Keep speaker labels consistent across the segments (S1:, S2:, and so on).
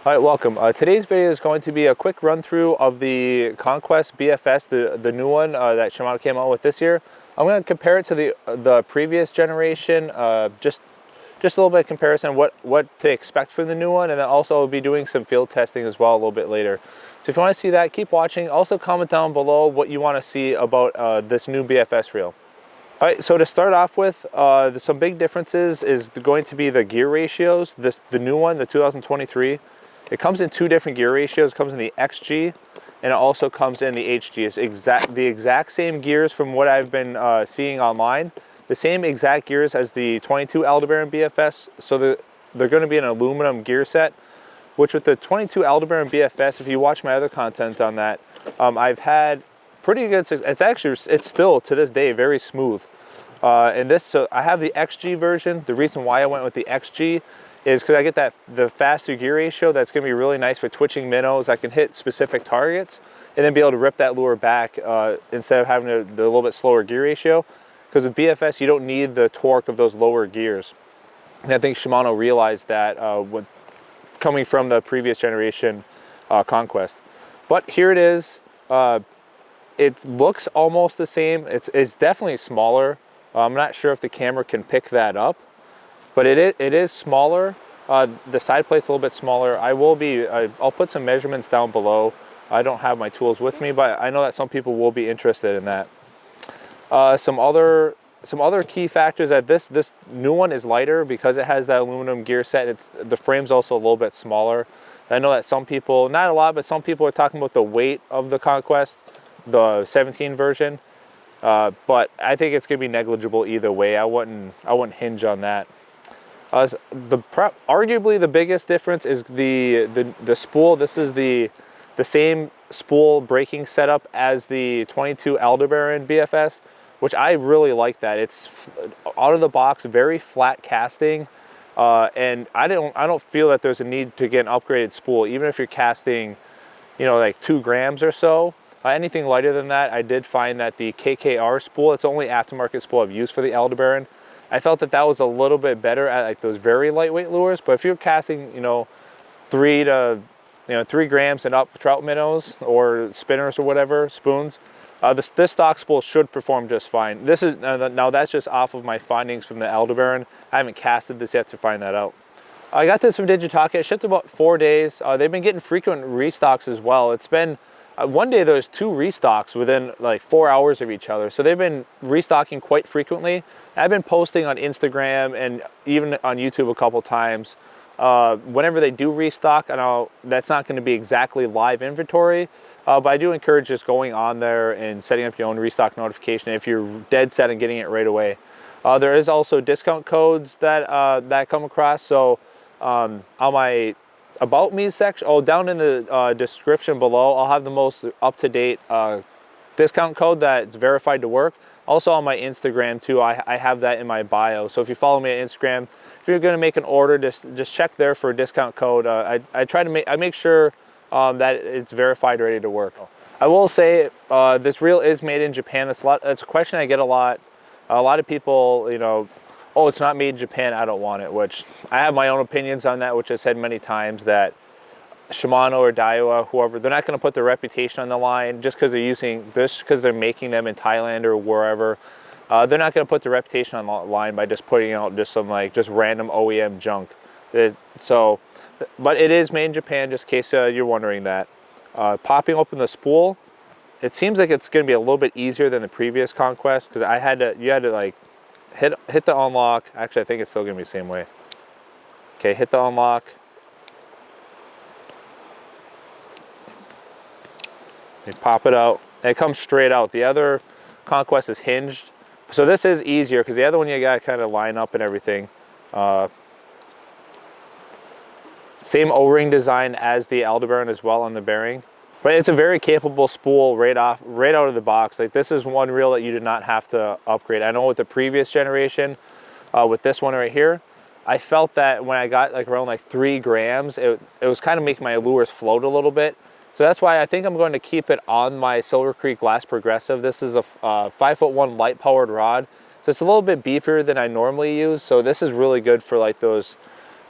S1: All right, welcome. Today's video is going to be a quick run through of the Conquest BFS, the new one that Shimano came out with this year. I'm going to compare it to the previous generation, just a little bit of comparison, what to expect from the new one, and then also I'll be doing some field testing as well a little bit later. So if you want to see that, keep watching. Also comment down below what you want to see about this new BFS reel. All right, so to start off with, some big differences is going to be the gear ratios. The new one, the 2023. It comes in two different gear ratios. It comes in the XG and it also comes in the HG. It's the exact same gears from what I've been seeing online. The same exact gears as the 22 Aldebaran BFS. So they're going to be an aluminum gear set, which with the 22 Aldebaran BFS, if you watch my other content on that, I've had pretty good success. It's still to this day very smooth. So I have the XG version. The reason why I went with the XG is because I get the faster gear ratio that's going to be really nice for twitching minnows. I can hit specific targets and then be able to rip that lure back instead of having the little bit slower gear ratio. Because with BFS, you don't need the torque of those lower gears. And I think Shimano realized that coming from the previous generation Conquest. But here it is. It looks almost the same. It's definitely smaller. I'm not sure if the camera can pick that up. But it is smaller. The side plate's a little bit smaller. I'll put some measurements down below. I don't have my tools with me, but I know that some people will be interested in that. Some other key factors that this new one is lighter because it has that aluminum gear set. The frame's also a little bit smaller. I know that some people, not a lot, but some people are talking about the weight of the Conquest, the 17 version. But I think it's gonna be negligible either way. I wouldn't hinge on that. Arguably the biggest difference is the spool. This is the same spool braking setup as the 22 Aldebaran BFS, which I really like that. It's out of the box, very flat casting, and I don't feel that there's a need to get an upgraded spool, even if you're casting, like 2 grams or so. Anything lighter than that, I did find that the KKR spool, it's the only aftermarket spool I've used for the Aldebaran. I felt that was a little bit better at like those very lightweight lures, but if you're casting, 3 grams and up trout minnows or spinners or whatever, spoons, this stock spool should perform just fine. This is now that's just off of my findings from the Aldebaran. I haven't casted this yet to find that out. I got this from Digitaka. It shipped about 4 days. They've been getting frequent restocks as well. It's been one day there was 2 restocks within like 4 hours of each other. So they've been restocking quite frequently. I've been posting on Instagram and even on YouTube a couple times. Whenever they do restock, I know that's not going to be exactly live inventory, but I do encourage just going on there and setting up your own restock notification if you're dead set on getting it right away. There is also discount codes that come across. So on my About Me section, down in the description below, I'll have the most up-to-date discount code that's verified to work. Also on my Instagram too, I have that in my bio. So if you follow me on Instagram, if you're going to make an order, just check there for a discount code. I make sure that it's verified, ready to work. I will say this reel is made in Japan. That's a question I get a lot. A lot of people, oh, it's not made in Japan, I don't want it, which I have my own opinions on that, which I said many times that Shimano or Daiwa, whoever, they're not going to put their reputation on the line just because they're making them in Thailand or wherever. They're not going to put their reputation on the line by just putting out just some just random OEM junk. But it is made in Japan, just in case you're wondering that. Popping open the spool, it seems like it's going to be a little bit easier than the previous Conquest because you had to like hit the unlock. Actually, I think it's still going to be the same way. Okay, hit the unlock. You pop it out, and it comes straight out. The other Conquest is hinged. So this is easier because the other one you got to kind of line up and everything. Same O-ring design as the Aldebaran as well on the bearing. But it's a very capable spool right out of the box. Like this is one reel that you did not have to upgrade. I know with the previous generation, with this one right here, I felt that when I got like around like 3 grams, it was kind of making my lures float a little bit. So that's why I think I'm going to keep it on my Silver Creek Glass Progressive. This is a 5'1" light powered rod. So it's a little bit beefier than I normally use. So this is really good for like those,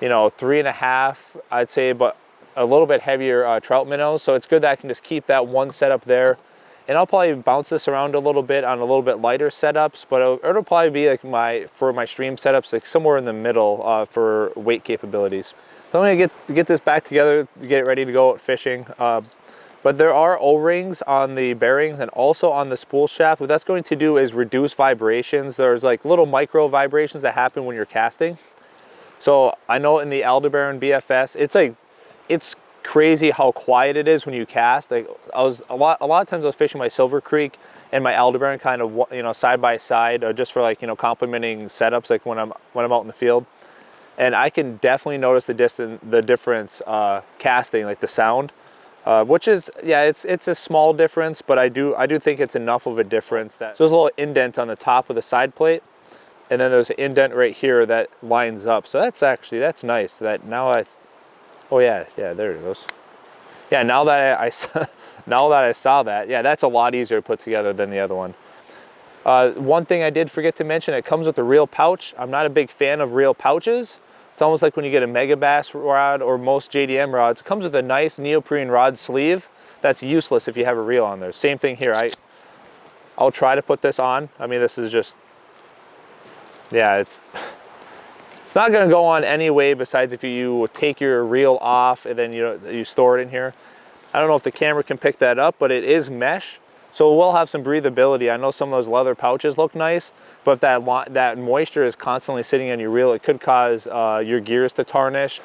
S1: 3.5, I'd say, but a little bit heavier trout minnows. So it's good that I can just keep that one setup there. And I'll probably bounce this around a little bit on a little bit lighter setups, but it'll probably be like for my stream setups, like somewhere in the middle for weight capabilities. So I'm gonna get this back together to get it ready to go out fishing. But there are O-rings on the bearings and also on the spool shaft. What that's going to do is reduce vibrations. There's like little micro vibrations that happen when you're casting. So I know in the Aldebaran BFS, it's crazy how quiet it is when you cast. Like a lot of times I was fishing my Silver Creek and my Aldebaran kind of, you know, side by side, just for like, you know, complementing setups, like when I'm out in the field. And I can definitely notice the difference casting, like the sound, which is, yeah, it's a small difference, but I do think it's enough of a difference that, so there's a little indent on the top of the side plate, and then there's an indent right here that lines up. So that's nice. That now oh yeah, there it goes. Yeah, now that I saw that, yeah, that's a lot easier to put together than the other one. One thing I did forget to mention, it comes with a reel pouch. I'm not a big fan of reel pouches. It's almost like when you get a Mega Bass rod or most JDM rods, it comes with a nice neoprene rod sleeve. That's useless if you have a reel on there. Same thing here. I'll try to put this on. I mean, this is just, yeah, it's not going to go on anyway, besides if you take your reel off and then you store it in here. I don't know if the camera can pick that up, but it is mesh, so it will have some breathability. I know some of those leather pouches look nice, but if that moisture is constantly sitting on your reel, it could cause your gears to tarnish.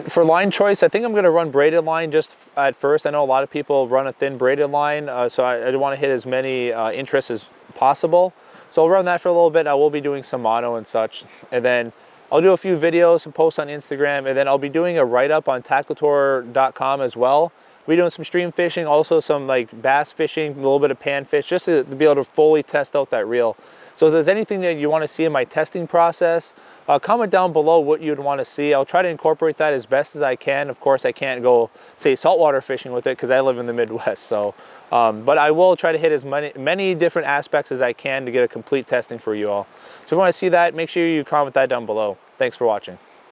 S1: For line choice, I think I'm going to run braided line just at first. I know a lot of people run a thin braided line, so I want to hit as many interests as possible. So I'll run that for a little bit. I will be doing some mono and such, and then I'll do a few videos and posts on Instagram, and then I'll be doing a write-up on tackletore.com as well. We'll be doing some stream fishing, also some like bass fishing, a little bit of panfish, just to be able to fully test out that reel. So if there's anything that you want to see in my testing process, comment down below what you'd want to see. I'll try to incorporate that as best as I can. Of course, I can't go, say, saltwater fishing with it because I live in the Midwest. So, but I will try to hit as many different aspects as I can to get a complete testing for you all. So if you want to see that, make sure you comment that down below. Thanks for watching.